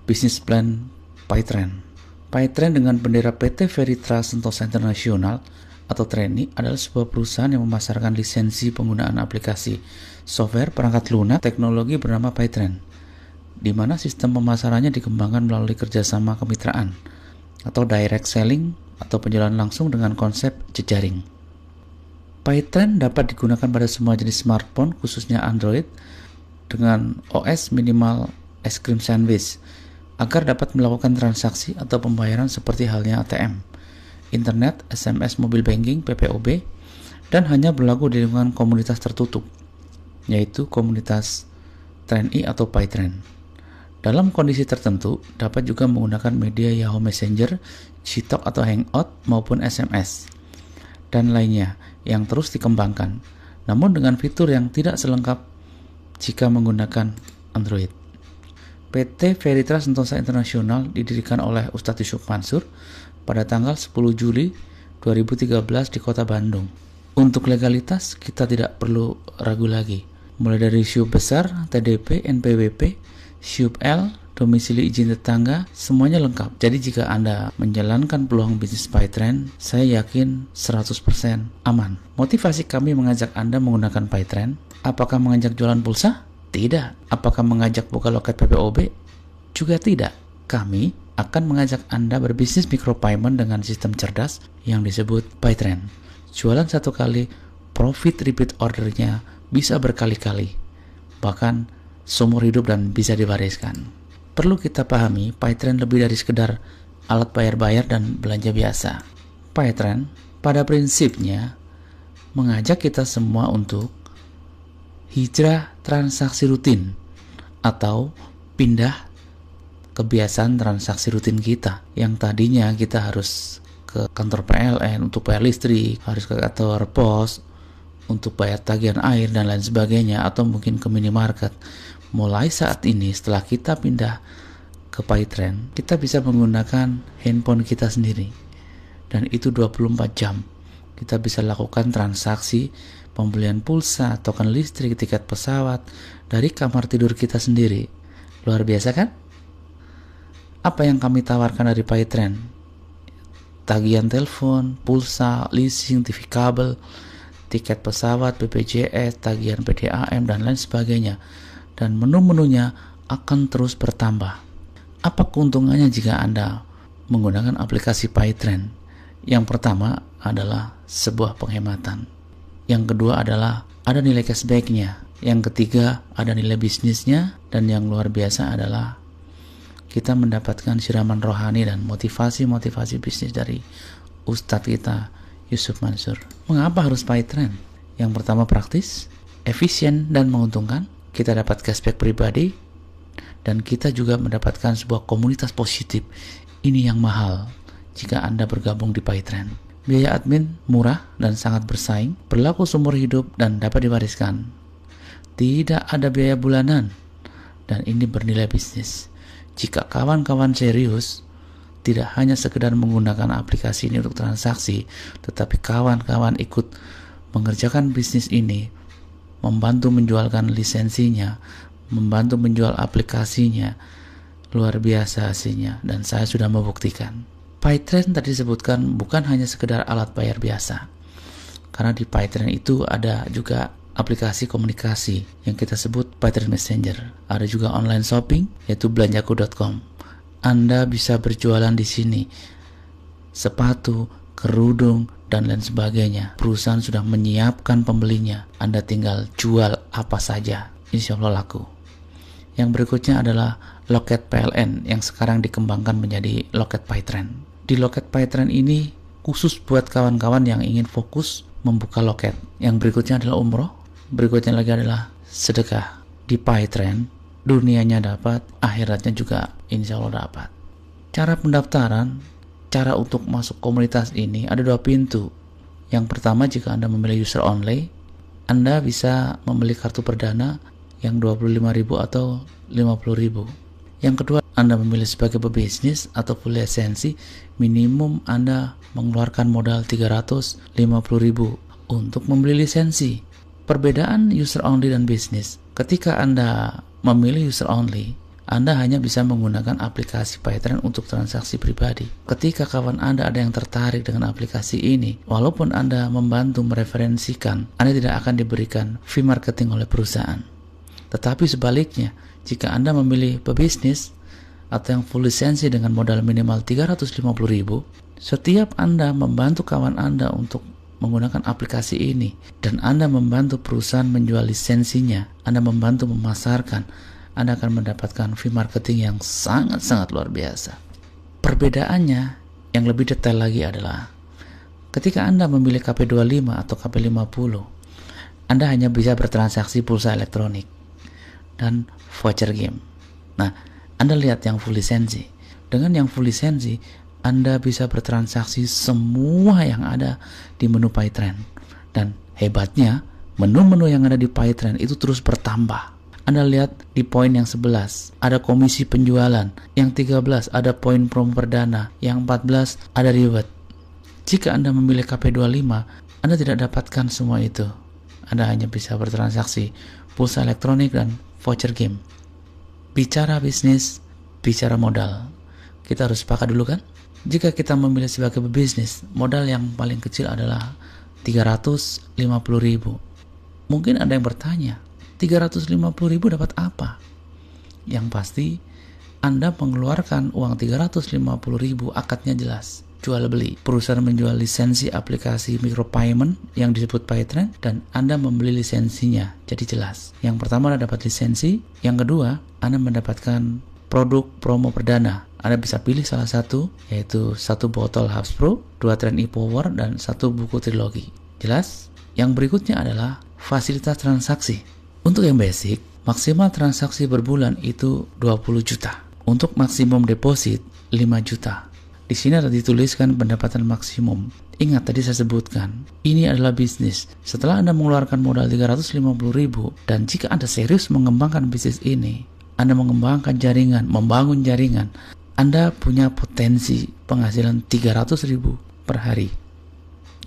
Business Plan PyTrend. PyTrend dengan bendera PT Veritas Sentosa Internasional atau TRENI adalah sebuah perusahaan yang memasarkan lisensi penggunaan aplikasi software perangkat lunak teknologi bernama PyTrend, di mana sistem pemasarannya dikembangkan melalui kerjasama kemitraan atau direct selling atau penjualan langsung dengan konsep jejaring. PyTrend dapat digunakan pada semua jenis smartphone, khususnya Android, dengan OS minimal es krim sandwich, agar dapat melakukan transaksi atau pembayaran seperti halnya ATM, internet, SMS, mobile banking, PPOB, dan hanya berlaku di lingkungan komunitas tertutup, yaitu komunitas TRENI atau PyTrend. Dalam kondisi tertentu, dapat juga menggunakan media Yahoo Messenger, Gtalk atau Hangout maupun SMS, dan lainnya yang terus dikembangkan, namun dengan fitur yang tidak selengkap jika menggunakan Android. PT Veritas Sentosa Internasional didirikan oleh Ustadz Yusuf Mansur pada tanggal 10 Juli 2013 di Kota Bandung. Untuk legalitas, kita tidak perlu ragu lagi. Mulai dari SYUP besar, TDP, NPWP, SYUP L, domisili izin tetangga, semuanya lengkap. Jadi jika Anda menjalankan peluang bisnis PyTrend, saya yakin 100% aman. Motivasi kami mengajak Anda menggunakan PyTrend. Apakah mengajak jualan pulsa? Tidak. Apakah mengajak buka loket PPOB? Juga tidak. Kami akan mengajak Anda berbisnis micropayment dengan sistem cerdas yang disebut PyTrend. Jualan satu kali, profit repeat ordernya bisa berkali-kali, bahkan seumur hidup dan bisa diwariskan. Perlu kita pahami, PyTrend lebih dari sekedar alat bayar-bayar dan belanja biasa. PyTrend pada prinsipnya mengajak kita semua untuk hijrah transaksi rutin atau pindah kebiasaan transaksi rutin kita yang tadinya kita harus ke kantor PLN untuk bayar listrik, harus ke kantor pos untuk bayar tagihan air dan lain sebagainya, atau mungkin ke minimarket. Mulai saat ini setelah kita pindah ke PyTrend, kita bisa menggunakan handphone kita sendiri, dan itu 24 jam kita bisa lakukan transaksi pembelian pulsa, token listrik, tiket pesawat dari kamar tidur kita sendiri. Luar biasa kan? Apa yang kami tawarkan dari PyTrend? Tagihan telepon, pulsa, leasing, TV kabel, tiket pesawat, BPJS, tagihan PDAM, dan lain sebagainya. Dan menu-menunya akan terus bertambah. Apa keuntungannya jika Anda menggunakan aplikasi PyTrend? Yang pertama adalah sebuah penghematan. Yang kedua adalah ada nilai cashback-nya. Yang ketiga ada nilai bisnisnya. Dan yang luar biasa adalah kita mendapatkan siraman rohani dan motivasi-motivasi bisnis dari Ustadz kita Yusuf Mansur. Mengapa harus PyTrend? Yang pertama praktis, efisien dan menguntungkan. Kita dapat cashback pribadi, dan kita juga mendapatkan sebuah komunitas positif. Ini yang mahal jika Anda bergabung di PyTrend. Biaya admin murah dan sangat bersaing, berlaku seumur hidup dan dapat diwariskan. Tidak ada biaya bulanan, dan ini bernilai bisnis. Jika kawan-kawan serius, tidak hanya sekedar menggunakan aplikasi ini untuk transaksi, tetapi kawan-kawan ikut mengerjakan bisnis ini, membantu menjualkan lisensinya, membantu menjual aplikasinya, luar biasa hasilnya, dan saya sudah membuktikan. PyTrend tadi disebutkan bukan hanya sekedar alat bayar biasa, karena di PyTrend itu ada juga aplikasi komunikasi yang kita sebut PyTrend Messenger. Ada juga online shopping, yaitu belanjaku.com. Anda bisa berjualan di sini, sepatu, kerudung, dan lain sebagainya. Perusahaan sudah menyiapkan pembelinya. Anda tinggal jual apa saja, insya Allah laku. Yang berikutnya adalah loket PLN yang sekarang dikembangkan menjadi loket PyTrend. Di loket PyTrend ini khusus buat kawan-kawan yang ingin fokus membuka loket. Yang berikutnya adalah umroh, berikutnya lagi adalah sedekah. Di PyTrend, dunianya dapat, akhiratnya juga insya Allah dapat. Cara pendaftaran, cara untuk masuk komunitas ini ada 2 pintu. Yang pertama, jika Anda memilih user only, Anda bisa membeli kartu perdana yang 25.000 atau 50.000. Yang kedua, Anda memilih sebagai pebisnis atau full lisensi, minimum Anda mengeluarkan modal 350.000 untuk membeli lisensi. Perbedaan user only dan bisnis, ketika Anda memilih user only, Anda hanya bisa menggunakan aplikasi PayTrend untuk transaksi pribadi. Ketika kawan Anda ada yang tertarik dengan aplikasi ini, walaupun Anda membantu mereferensikan, Anda tidak akan diberikan fee marketing oleh perusahaan. Tetapi sebaliknya, jika Anda memilih pebisnis atau yang full lisensi dengan modal minimal 350.000, setiap Anda membantu kawan Anda untuk menggunakan aplikasi ini dan Anda membantu perusahaan menjual lisensinya, Anda membantu memasarkan, Anda akan mendapatkan fee marketing yang sangat-sangat luar biasa. Perbedaannya yang lebih detail lagi adalah ketika Anda memilih KP25 atau KP50, Anda hanya bisa bertransaksi pulsa elektronik dan voucher game. Nah, Anda lihat yang full lisensi. Dengan yang full lisensi, Anda bisa bertransaksi semua yang ada di menu PayTrend. Dan hebatnya, menu-menu yang ada di PayTrend itu terus bertambah. Anda lihat di poin yang 11, ada komisi penjualan. Yang 13, ada poin promo perdana. Yang 14, ada reward. Jika Anda memilih KP25, Anda tidak dapatkan semua itu. Anda hanya bisa bertransaksi pulsa elektronik dan voucher game. Bicara bisnis, bicara modal. Kita harus sepakat dulu kan? Jika kita memilih sebagai pebisnis, modal yang paling kecil adalah 350.000. Mungkin ada yang bertanya, 350.000 dapat apa? Yang pasti, Anda mengeluarkan uang 350.000, akadnya jelas. Jual beli. Perusahaan menjual lisensi aplikasi micropayment yang disebut PayTrend dan Anda membeli lisensinya. Jadi jelas. Yang pertama Anda dapat lisensi, yang kedua Anda mendapatkan produk promo perdana. Anda bisa pilih salah satu, yaitu 1 botol Hubs Pro, 2 Trend e-Power, dan 1 buku trilogi. Jelas? Yang berikutnya adalah fasilitas transaksi. Untuk yang basic, maksimal transaksi berbulan itu 20 juta. Untuk maksimum deposit 5 juta. Di sini ada dituliskan pendapatan maksimum. Ingat tadi saya sebutkan, ini adalah bisnis. Setelah Anda mengeluarkan modal 350.000 dan jika Anda serius mengembangkan bisnis ini, Anda mengembangkan jaringan, membangun jaringan, Anda punya potensi penghasilan 300.000 per hari.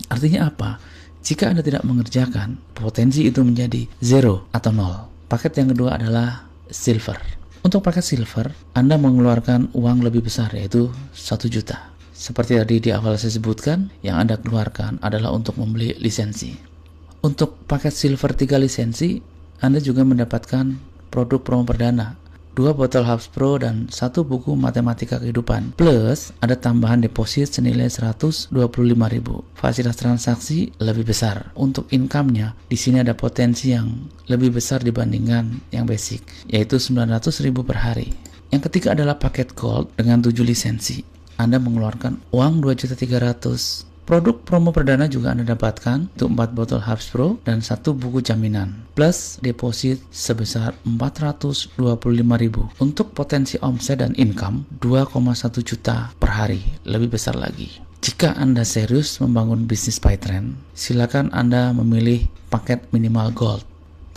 Artinya apa? Jika Anda tidak mengerjakan, potensi itu menjadi 0 atau 0. Paket yang kedua adalah silver. Untuk paket silver, Anda mengeluarkan uang lebih besar, yaitu 1 juta. Seperti tadi di awal saya sebutkan, yang Anda keluarkan adalah untuk membeli lisensi. Untuk paket silver 3 lisensi, Anda juga mendapatkan produk promo perdana, 2 botol Hubs Pro dan 1 buku matematika kehidupan. Plus, ada tambahan deposit senilai 125.000. Fasilitas transaksi lebih besar. Untuk income-nya, di sini ada potensi yang lebih besar dibandingkan yang basic, yaitu 900.000 per hari. Yang ketiga adalah paket gold dengan 7 lisensi. Anda mengeluarkan uang 2.300.000. Produk promo perdana juga Anda dapatkan untuk 4 botol Hubs Pro dan 1 buku jaminan. Plus deposit sebesar 425.000. Untuk potensi omset dan income 2,1 juta per hari, lebih besar lagi. Jika Anda serius membangun bisnis PayTrend, silakan Anda memilih paket minimal gold.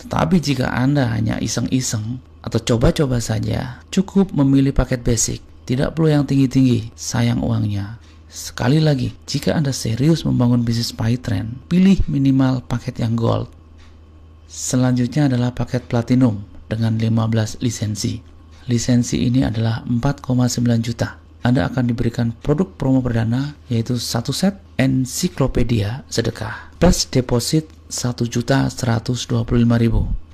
Tetapi jika Anda hanya iseng-iseng atau coba-coba saja, cukup memilih paket basic. Tidak perlu yang tinggi-tinggi, sayang uangnya. Sekali lagi, jika Anda serius membangun bisnis PayTrend, pilih minimal paket yang gold. Selanjutnya adalah paket platinum dengan 15 lisensi. Lisensi ini adalah 4,9 juta. Anda akan diberikan produk promo perdana, yaitu 1 set ensiklopedia sedekah, plus deposit 1.125.000.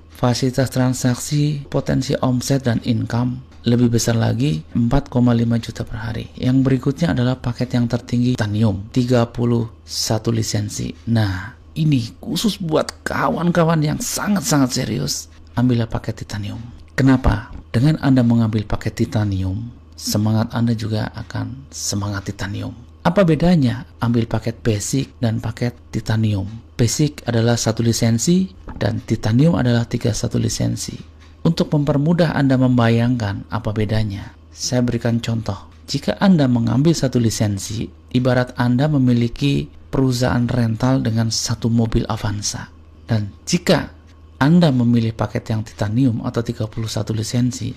Fasilitas transaksi, potensi omset dan income lebih besar lagi, 4,5 juta per hari. Yang berikutnya adalah paket yang tertinggi, titanium, 31 lisensi. Nah, ini khusus buat kawan-kawan yang sangat-sangat serius. Ambillah paket titanium. Kenapa? Dengan Anda mengambil paket titanium, semangat Anda juga akan semangat titanium. Apa bedanya ambil paket basic dan paket titanium? Basic adalah 1 lisensi dan titanium adalah 31 lisensi. Untuk mempermudah Anda membayangkan apa bedanya, saya berikan contoh. Jika Anda mengambil 1 lisensi, ibarat Anda memiliki perusahaan rental dengan 1 mobil Avanza. Dan jika Anda memilih paket yang titanium atau 31 lisensi,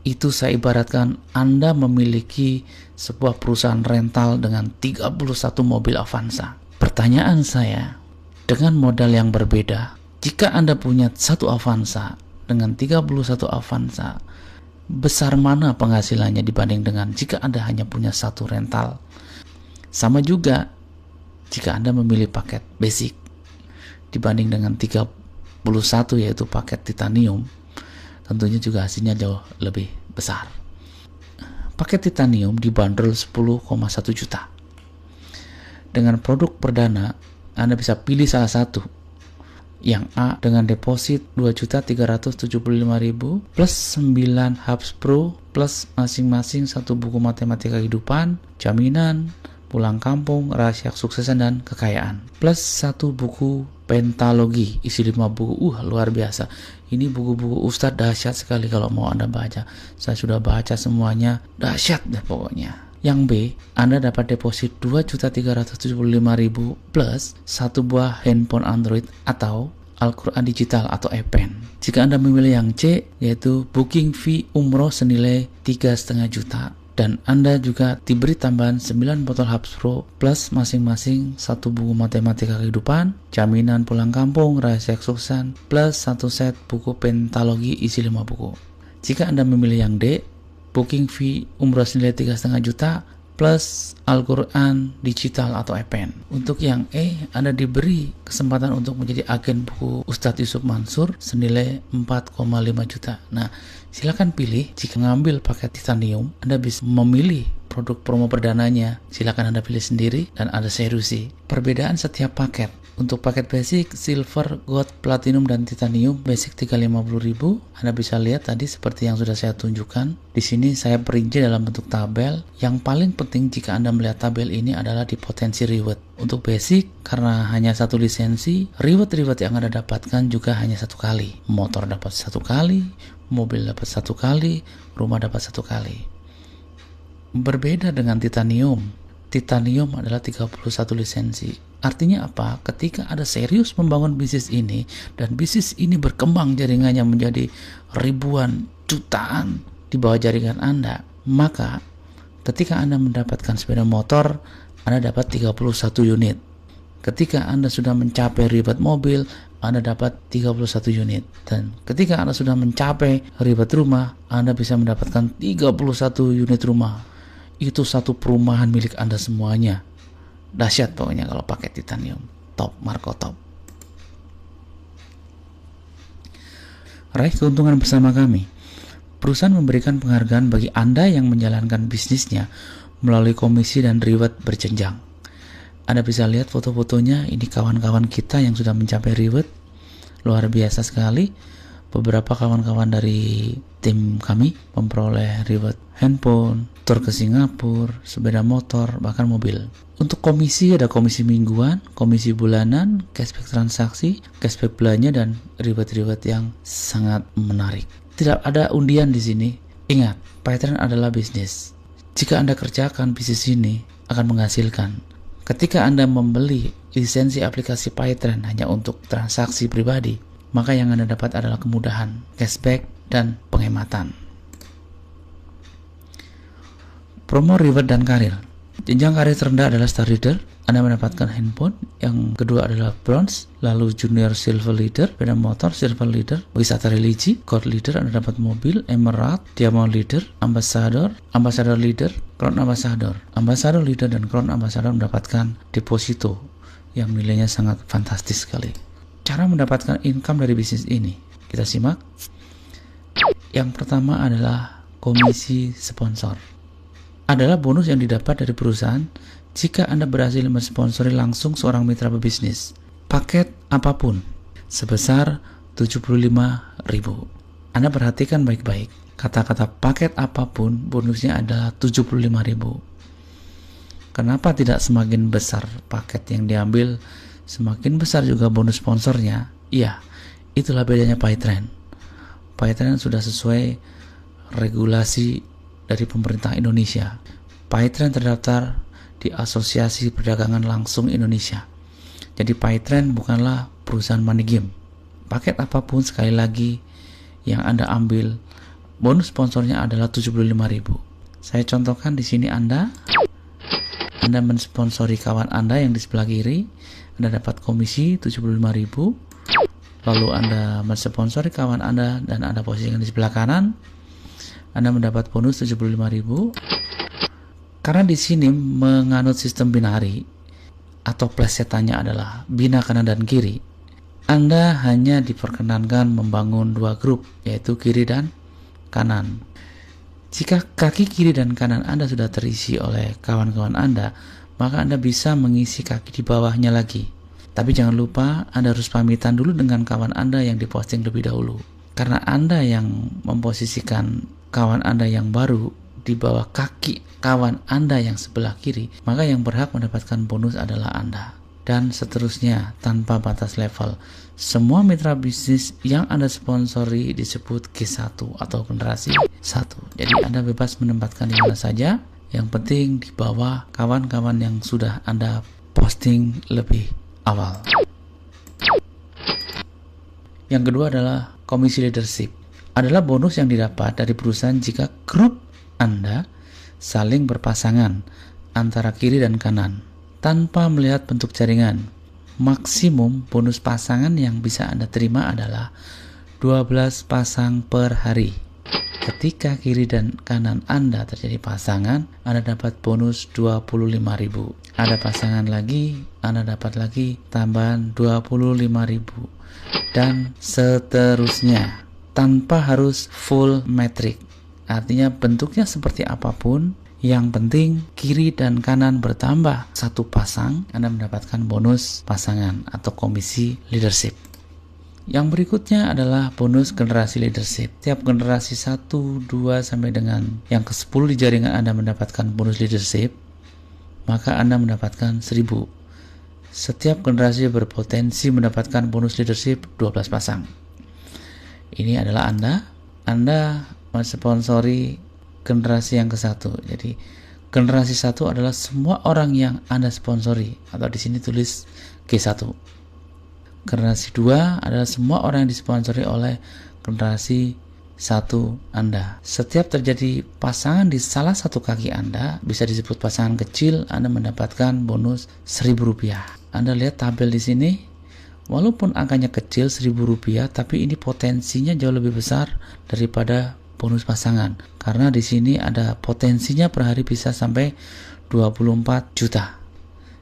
itu saya ibaratkan Anda memiliki sebuah perusahaan rental dengan 31 mobil Avanza. Pertanyaan saya, dengan modal yang berbeda, jika Anda punya 1 Avanza dengan 31 Avanza, besar mana penghasilannya dibanding dengan jika Anda hanya punya satu rental. Sama juga jika Anda memilih paket basic dibanding dengan 31 yaitu paket titanium, tentunya juga hasilnya jauh lebih besar. Paket titanium dibanderol 10,1 juta. Dengan produk perdana, Anda bisa pilih salah satu. Yang A dengan deposit 2.375.000 plus 9 Hubs Pro plus masing-masing satu buku matematika kehidupan, jaminan, pulang kampung, rahasia kesuksesan dan kekayaan, plus satu buku pentalogi isi 5 buku. Luar biasa. Ini buku-buku Ustadz dahsyat sekali kalau mau Anda baca. Saya sudah baca semuanya, dahsyat deh pokoknya. Yang B, Anda dapat deposit 2.375.000 plus satu buah handphone Android atau Al-Quran digital atau e-pen. Jika Anda memilih yang C, yaitu booking fee umroh senilai 3,5 juta. Dan Anda juga diberi tambahan 9 botol Hubs Pro plus masing-masing satu buku matematika kehidupan, jaminan pulang kampung, rahasia kesuksesan, plus satu set buku pentalogi isi 5 buku. Jika Anda memilih yang D, booking fee umroh senilai 3,5 juta plus Al-Quran digital atau e-pen. Untuk yang E, Anda diberi kesempatan untuk menjadi agen buku Ustadz Yusuf Mansur senilai 4,5 juta. Nah, silakan pilih. Jika mengambil paket titanium, Anda bisa memilih produk promo perdananya. Silakan Anda pilih sendiri dan ada serusi. Perbedaan setiap paket. Untuk paket basic, silver, gold, platinum, dan titanium, basic 350.000. Anda bisa lihat tadi seperti yang sudah saya tunjukkan. Di sini saya perinci dalam bentuk tabel. Yang paling penting jika Anda melihat tabel ini adalah di potensi reward. Untuk basic, karena hanya satu lisensi, reward yang Anda dapatkan juga hanya satu kali. Motor dapat satu kali, mobil dapat satu kali, rumah dapat satu kali. Berbeda dengan titanium. Titanium adalah 31 lisensi. Artinya apa? Ketika Anda serius membangun bisnis ini dan bisnis ini berkembang jaringannya menjadi ribuan, jutaan di bawah jaringan Anda, maka ketika Anda mendapatkan sepeda motor, Anda dapat 31 unit. Ketika Anda sudah mencapai ribet mobil, Anda dapat 31 unit. Dan ketika Anda sudah mencapai ribet rumah, Anda bisa mendapatkan 31 unit rumah. Itu satu perumahan milik Anda semuanya. Dahsyat pokoknya kalau pakai titanium. Top, Marco top. Raih keuntungan bersama kami. Perusahaan memberikan penghargaan bagi Anda yang menjalankan bisnisnya melalui komisi dan reward berjenjang. Anda bisa lihat foto-fotonya. Ini kawan-kawan kita yang sudah mencapai reward. Luar biasa sekali. Beberapa kawan-kawan dari tim kami memperoleh reward handphone, tur ke Singapura, sepeda motor, bahkan mobil. Untuk komisi ada komisi mingguan, komisi bulanan, cashback transaksi, cashback belanja, dan reward-reward yang sangat menarik. Tidak ada undian di sini. Ingat, PayTrend adalah bisnis. Jika Anda kerjakan bisnis ini akan menghasilkan. Ketika Anda membeli lisensi aplikasi PayTrend hanya untuk transaksi pribadi, maka yang Anda dapat adalah kemudahan, cashback, dan penghematan. Promo reward dan karir. Jenjang karir terendah adalah Star Leader. Anda mendapatkan handphone. Yang kedua adalah Bronze, lalu Junior Silver Leader, sepeda motor Silver Leader, wisata religi, Gold Leader, Anda dapat mobil, Emerald, Diamond Leader, Ambassador Leader, Crown Ambassador. Ambassador Leader dan Crown Ambassador mendapatkan deposito yang nilainya sangat fantastis sekali. Cara mendapatkan income dari bisnis ini, kita simak. Yang pertama adalah komisi sponsor. Adalah bonus yang didapat dari perusahaan jika Anda berhasil mensponsori langsung seorang mitra pebisnis. Paket apapun sebesar 75.000. Anda perhatikan baik-baik. Kata-kata paket apapun bonusnya adalah 75.000. Kenapa tidak semakin besar paket yang diambil, semakin besar juga bonus sponsornya? Iya, itulah bedanya PayTrend. PayTrend sudah sesuai regulasi dari pemerintah Indonesia. PayTrend terdaftar di Asosiasi Perdagangan Langsung Indonesia. Jadi PayTrend bukanlah perusahaan money game. Paket apapun sekali lagi yang Anda ambil, bonus sponsornya adalah 75.000. Saya contohkan di sini Anda mensponsori kawan Anda yang di sebelah kiri, Anda dapat komisi 75.000. Lalu Anda mensponsori kawan Anda dan Anda posisikan di sebelah kanan, Anda mendapat bonus 75.000. Karena di sini menganut sistem binari atau plesetannya adalah bina kanan dan kiri, Anda hanya diperkenankan membangun dua grup, yaitu kiri dan kanan. Jika kaki kiri dan kanan Anda sudah terisi oleh kawan-kawan Anda, maka Anda bisa mengisi kaki di bawahnya lagi. Tapi jangan lupa Anda harus pamitan dulu dengan kawan Anda yang diposting lebih dahulu. Karena Anda yang memposisikan kawan Anda yang baru di bawah kaki kawan Anda yang sebelah kiri, maka yang berhak mendapatkan bonus adalah Anda. Dan seterusnya tanpa batas level. Semua mitra bisnis yang Anda sponsori disebut G1 atau generasi 1. Jadi Anda bebas menempatkan di mana saja, yang penting di bawah kawan-kawan yang sudah Anda posting lebih awal. Yang kedua adalah komisi leadership. Adalah bonus yang didapat dari perusahaan jika grup Anda saling berpasangan antara kiri dan kanan tanpa melihat bentuk jaringan. Maksimum bonus pasangan yang bisa Anda terima adalah 12 pasang per hari. Ketika kiri dan kanan Anda terjadi pasangan, Anda dapat bonus 25.000. Ada pasangan lagi, Anda dapat lagi tambahan 25.000. Dan seterusnya, tanpa harus full metric. Artinya bentuknya seperti apapun, yang penting kiri dan kanan bertambah satu pasang, Anda mendapatkan bonus pasangan atau komisi leadership. Yang berikutnya adalah bonus generasi leadership. Tiap generasi 1, 2 sampai dengan yang ke-10 di jaringan Anda mendapatkan bonus leadership, maka Anda mendapatkan 1.000. Setiap generasi berpotensi mendapatkan bonus leadership 12 pasang. Ini adalah Anda mensponsori generasi yang ke-1. Jadi generasi 1 adalah semua orang yang Anda sponsori, atau di sini tulis G1. Generasi 2 adalah semua orang yang disponsori oleh generasi 1 Anda. Setiap terjadi pasangan di salah satu kaki Anda, bisa disebut pasangan kecil, Anda mendapatkan bonus Rp1.000. Anda lihat tabel di sini, walaupun angkanya kecil Rp1.000, tapi ini potensinya jauh lebih besar daripada bonus pasangan, karena di sini ada potensinya per hari bisa sampai 24 juta.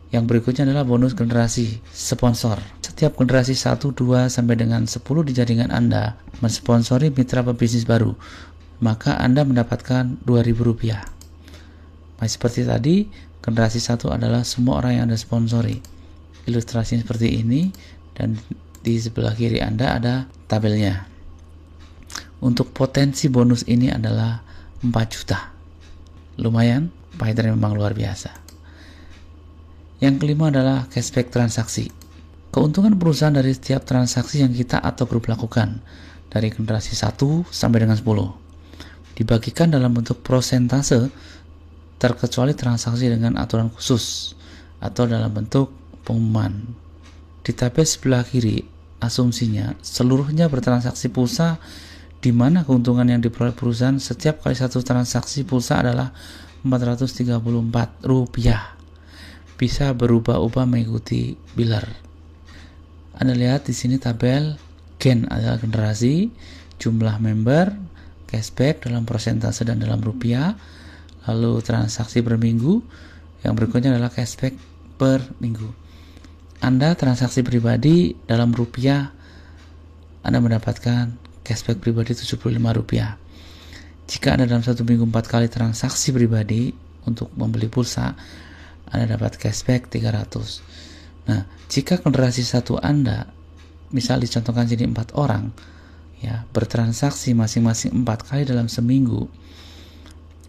Yang berikutnya adalah bonus generasi sponsor. Setiap generasi 1, 2 sampai dengan 10 di jaringan Anda mensponsori mitra pebisnis baru, maka Anda mendapatkan Rp2.000. Masih seperti tadi, generasi 1 adalah semua orang yang Anda sponsori. Ilustrasinya seperti ini, dan di sebelah kiri Anda ada tabelnya. Untuk potensi bonus ini adalah 4 juta. Lumayan, PayTrend memang luar biasa. Yang kelima adalah cashback transaksi. Keuntungan perusahaan dari setiap transaksi yang kita atau grup lakukan, dari generasi 1 sampai dengan 10, dibagikan dalam bentuk prosentase, terkecuali transaksi dengan aturan khusus atau dalam bentuk pengumuman. Di tabel sebelah kiri, asumsinya seluruhnya bertransaksi pulsa, di mana keuntungan yang diperoleh perusahaan setiap kali satu transaksi pulsa adalah Rp434. Bisa berubah-ubah mengikuti biller. Anda lihat di sini tabel gen adalah generasi, jumlah member, cashback dalam persentase dan dalam rupiah, lalu transaksi per minggu, yang berikutnya adalah cashback per minggu. Anda transaksi pribadi dalam rupiah, Anda mendapatkan cashback pribadi Rp75. Jika Anda dalam satu minggu 4 kali transaksi pribadi untuk membeli pulsa, Anda dapat cashback 300. Nah, jika generasi 1 Anda, misal dicontohkan sini 4 orang, ya, bertransaksi masing-masing 4 kali dalam seminggu,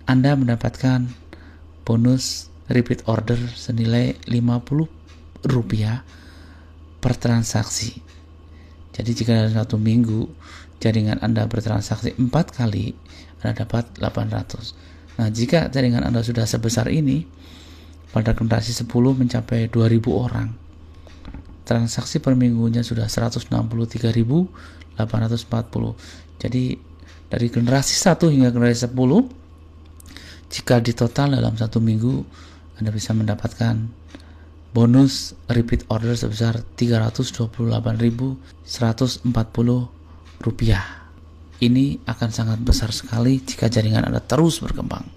Anda mendapatkan bonus repeat order senilai Rp50 per transaksi. Jadi jika dalam satu minggu jaringan Anda bertransaksi 4 kali, Anda dapat 800. Nah, jika jaringan Anda sudah sebesar ini, pada generasi 10 mencapai 2.000 orang, transaksi per minggunya sudah 163.840. Jadi dari generasi 1 hingga generasi 10, jika ditotal dalam satu minggu, Anda bisa mendapatkan bonus repeat order sebesar Rp328.140. ini akan sangat besar sekali jika jaringan Anda terus berkembang.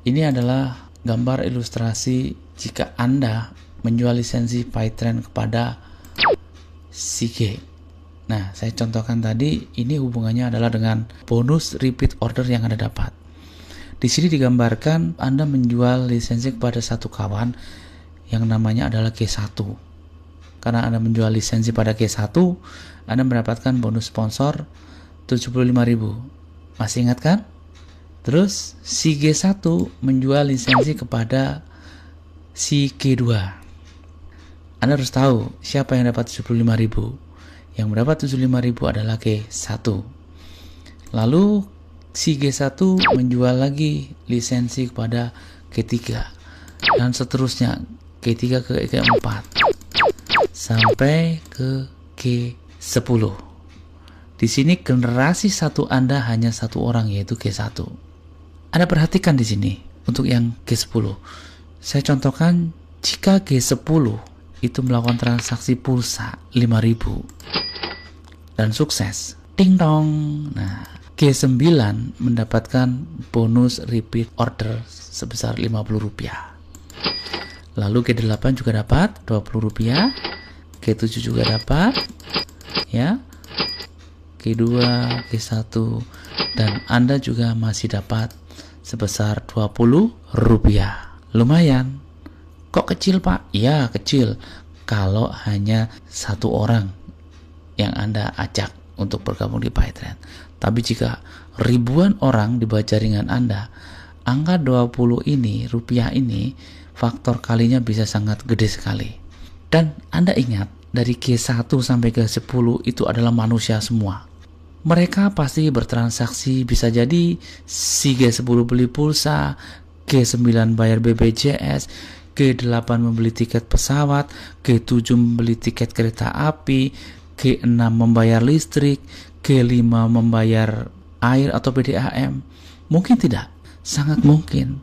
Ini adalah gambar ilustrasi jika Anda menjual lisensi PyTrend kepada Sige. Nah, saya contohkan tadi, ini hubungannya adalah dengan bonus repeat order yang Anda dapat. Di sini digambarkan Anda menjual lisensi kepada satu kawan yang namanya adalah G1. Karena Anda menjual lisensi pada G1, Anda mendapatkan bonus sponsor 75.000. Masih ingat kan? Terus si G1 menjual lisensi kepada si G2. Anda harus tahu siapa yang dapat 75.000. Yang mendapat 75.000 adalah G1. Lalu si G1 menjual lagi lisensi kepada G3 dan seterusnya, G3 ke G4 sampai ke G10. Di sini generasi satu Anda hanya satu orang, yaitu G1. Anda perhatikan di sini untuk yang G10. Saya contohkan jika G10 itu melakukan transaksi pulsa 5.000 dan sukses, ding dong. Nah, G9 mendapatkan bonus repeat order sebesar Rp50. Lalu G8 juga dapat Rp20, G7 juga dapat, ya, G2, G1, dan Anda juga masih dapat sebesar Rp20. Lumayan. Kok kecil, Pak? Ya, kecil kalau hanya satu orang yang Anda ajak untuk bergabung di PyTrend. Tapi jika ribuan orang di bawah jaringan Anda, angka 20 ini, rupiah ini, faktor kalinya bisa sangat gede sekali. Dan Anda ingat, dari G1 sampai G10 itu adalah manusia semua. Mereka pasti bertransaksi, bisa jadi si G10 beli pulsa, G9 bayar BPJS, G8 membeli tiket pesawat, G7 membeli tiket kereta api, G6 membayar listrik, G5 membayar air atau PDAM. Mungkin tidak, sangat mungkin.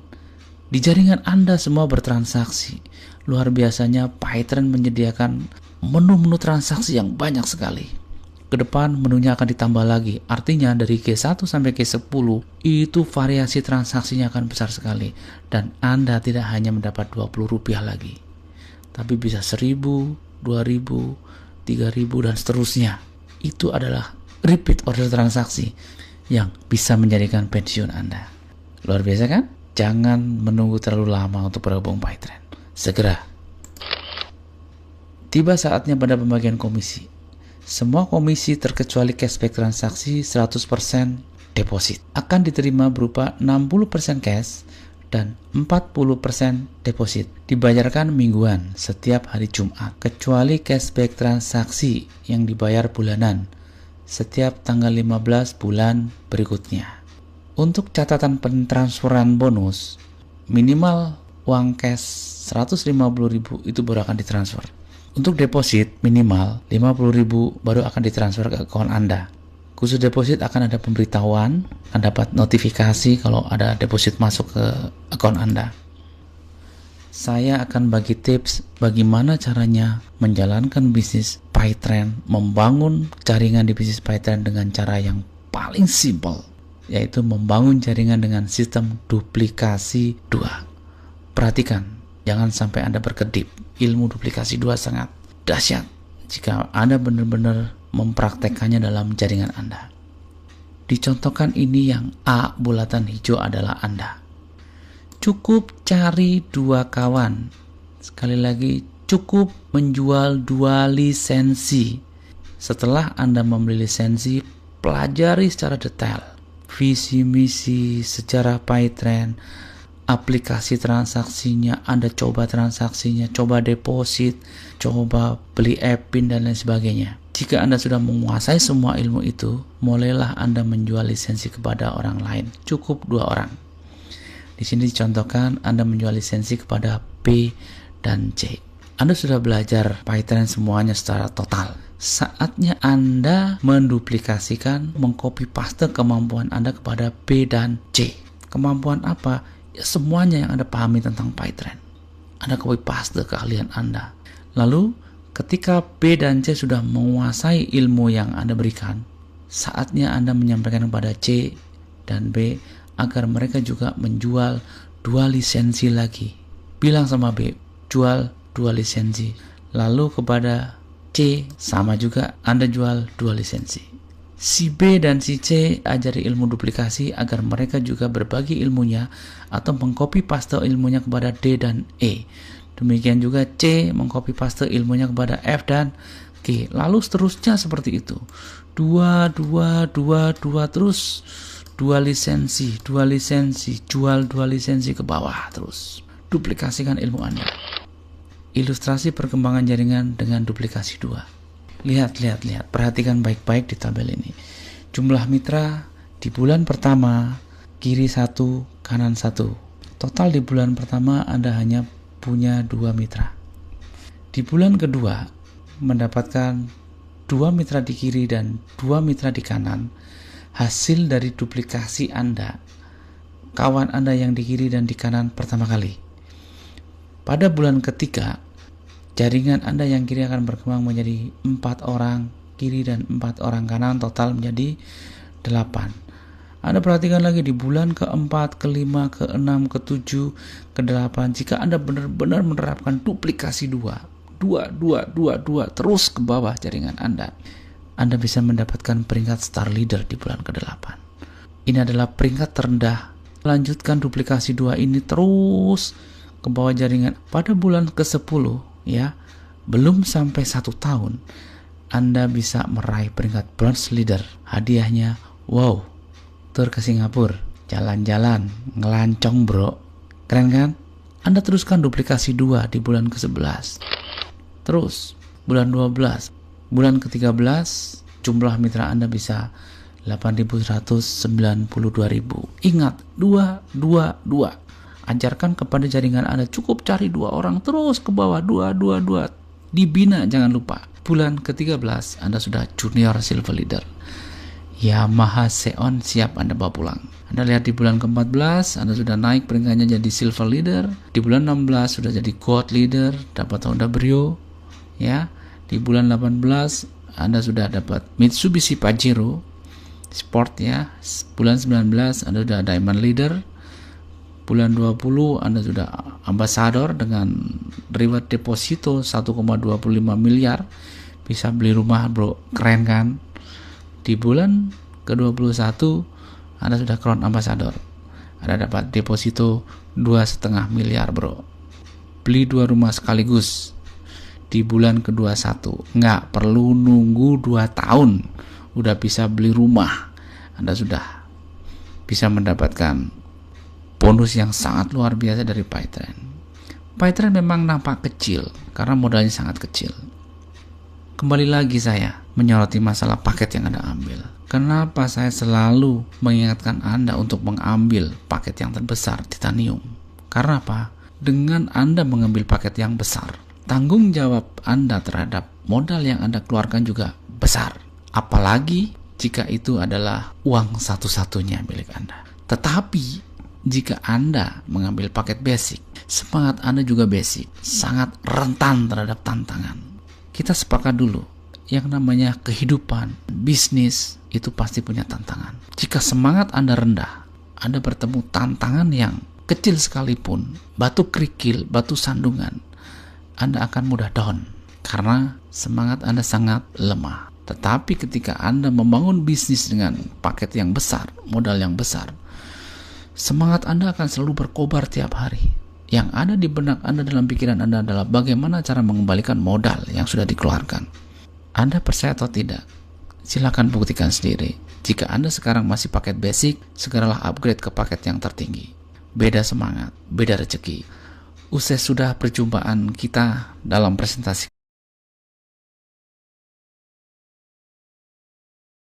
Di jaringan Anda semua bertransaksi. Luar biasanya PyTrend menyediakan menu-menu transaksi yang banyak sekali. Kedepan menunya akan ditambah lagi. Artinya dari G1 sampai G10 itu variasi transaksinya akan besar sekali. Dan Anda tidak hanya mendapat Rp20 lagi, tapi bisa 1.000, 2.000, 3.000 dan seterusnya. Itu adalah repeat order transaksi yang bisa menjadikan pensiun Anda. Luar biasa kan? Jangan menunggu terlalu lama untuk bergabung PyTrend. Segera. Tiba saatnya pada pembagian komisi. Semua komisi terkecuali cashback transaksi 100% deposit akan diterima berupa 60% cash dan 40% deposit. Dibayarkan mingguan setiap hari Jumat, kecuali cashback transaksi yang dibayar bulanan setiap tanggal 15 bulan berikutnya. Untuk catatan pentransferan bonus, minimal uang cash 150.000 itu baru akan ditransfer. Untuk deposit minimal 50.000 baru akan ditransfer ke akun Anda. Khusus deposit akan ada pemberitahuan, akan dapat notifikasi kalau ada deposit masuk ke akun Anda. Saya akan bagi tips bagaimana caranya menjalankan bisnis PyTrend, membangun jaringan di bisnis PyTrend dengan cara yang paling simple, yaitu membangun jaringan dengan sistem duplikasi 2. Perhatikan, jangan sampai Anda berkedip. Ilmu duplikasi 2 sangat dahsyat jika Anda benar-benar mempraktekannya dalam jaringan Anda. Dicontohkan ini yang A bulatan hijau adalah Anda. Cukup cari 2 kawan. Sekali lagi, cukup menjual 2 lisensi. Setelah Anda membeli lisensi, pelajari secara detail visi misi, sejarah PyTrend, aplikasi transaksinya, Anda coba transaksinya, coba deposit, coba beli e-pin dan lain sebagainya. Jika Anda sudah menguasai semua ilmu itu, mulailah Anda menjual lisensi kepada orang lain. Cukup 2 orang. Di sini dicontohkan Anda menjual lisensi kepada B dan C. Anda sudah belajar PyTrend semuanya secara total. Saatnya Anda menduplikasikan, mengcopy paste kemampuan Anda kepada B dan C. Kemampuan apa? Ya, semuanya yang Anda pahami tentang PyTrend. Anda copy paste keahlian Anda. Lalu ketika B dan C sudah menguasai ilmu yang Anda berikan, saatnya Anda menyampaikan kepada C dan B agar mereka juga menjual 2 lisensi lagi. Bilang sama B, jual 2 lisensi. Lalu kepada C, sama juga Anda jual 2 lisensi. Si B dan si C ajari ilmu duplikasi agar mereka juga berbagi ilmunya atau mengcopy paste ilmunya kepada D dan E. Demikian juga C mengcopy paste ilmunya kepada F dan G. Lalu seterusnya seperti itu. 2 terus 2 lisensi, jual 2 lisensi ke bawah terus. Duplikasikan ilmu Anda. Ilustrasi perkembangan jaringan dengan duplikasi 2. Lihat. Perhatikan baik-baik di tabel ini. Jumlah mitra di bulan pertama, kiri 1, kanan 1. Total di bulan pertama Anda hanya punya 2 mitra. Di bulan kedua, mendapatkan 2 mitra di kiri dan 2 mitra di kanan. Hasil dari duplikasi Anda, kawan Anda yang di kiri dan di kanan pertama kali. Pada bulan ketiga, jaringan Anda yang kiri akan berkembang menjadi 4 orang kiri dan 4 orang kanan, total menjadi 8. Anda perhatikan lagi di bulan ke-4, ke-5, ke-6, ke-7, ke-8. Jika Anda benar-benar menerapkan duplikasi 2 terus ke bawah jaringan Anda bisa mendapatkan peringkat star leader di bulan ke-8. Ini adalah peringkat terendah. Lanjutkan duplikasi 2 ini terus ke bawah jaringan. Pada bulan ke-10, ya, belum sampai 1 tahun, Anda bisa meraih peringkat bronze leader. Hadiahnya, wow, tur ke Singapura, jalan-jalan, ngelancong bro. Keren kan? Anda teruskan duplikasi 2 di bulan ke-11. Terus, bulan 12, bulan ke-13, jumlah mitra Anda bisa 8.192.000. Ingat, 2. Ajarkan kepada jaringan Anda, cukup cari 2 orang terus ke bawah, 2. Dibina, jangan lupa. Bulan ke-13 Anda sudah junior silver leader. Yamaha Xeon siap Anda bawa pulang. Anda lihat di bulan ke-14 Anda sudah naik peringkatnya jadi silver leader. Di bulan 16 sudah jadi gold leader, dapat Honda Brio. Ya, di bulan 18 Anda sudah dapat Mitsubishi Pajero Sport ya. Bulan 19 Anda sudah diamond leader. Bulan 20 Anda sudah ambassador dengan reward deposito 1,25 miliar. Bisa beli rumah bro, keren kan? Di bulan ke-21 Anda sudah crown ambassador. Anda dapat deposito 2,5 miliar bro. Beli 2 rumah sekaligus. Di bulan ke-21 nggak perlu nunggu 2 tahun, udah bisa beli rumah. Anda sudah bisa mendapatkan bonus yang sangat luar biasa dari PayTrend. PayTrend memang nampak kecil karena modalnya sangat kecil. Kembali lagi saya menyoroti masalah paket yang Anda ambil. Kenapa saya selalu mengingatkan Anda untuk mengambil paket yang terbesar titanium? Karena apa? Dengan Anda mengambil paket yang besar, tanggung jawab Anda terhadap modal yang Anda keluarkan juga besar. Apalagi jika itu adalah uang satu-satunya milik Anda. Tetapi jika Anda mengambil paket basic, semangat Anda juga basic, sangat rentan terhadap tantangan. Kita sepakat dulu, yang namanya kehidupan, bisnis, itu pasti punya tantangan. Jika semangat Anda rendah, Anda bertemu tantangan yang kecil sekalipun, batu kerikil, batu sandungan, Anda akan mudah down karena semangat Anda sangat lemah. Tetapi ketika Anda membangun bisnis dengan paket yang besar, modal yang besar, semangat Anda akan selalu berkobar tiap hari. Yang ada di benak Anda, dalam pikiran Anda adalah bagaimana cara mengembalikan modal yang sudah dikeluarkan. Anda percaya atau tidak? Silakan buktikan sendiri. Jika Anda sekarang masih paket basic, segeralah upgrade ke paket yang tertinggi. Beda semangat, beda rezeki. Usai sudah perjumpaan kita dalam presentasi